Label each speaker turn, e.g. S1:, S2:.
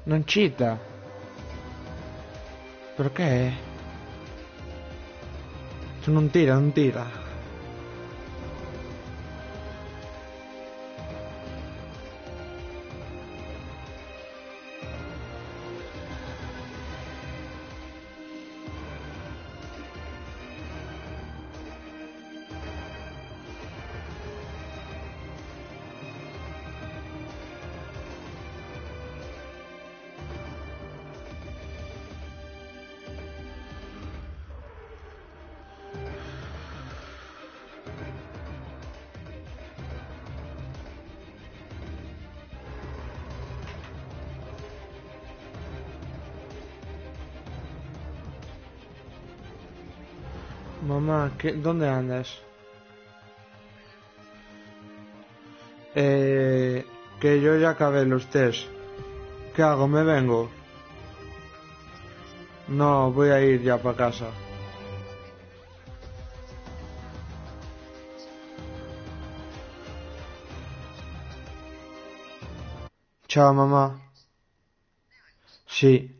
S1: Non cita. Perché? Tu non tira, non tira. Mamá, ¿dónde andas? Que yo ya acabé los test. ¿Qué hago? ¿Me vengo? No, voy a ir ya para casa. Chao, mamá. Sí.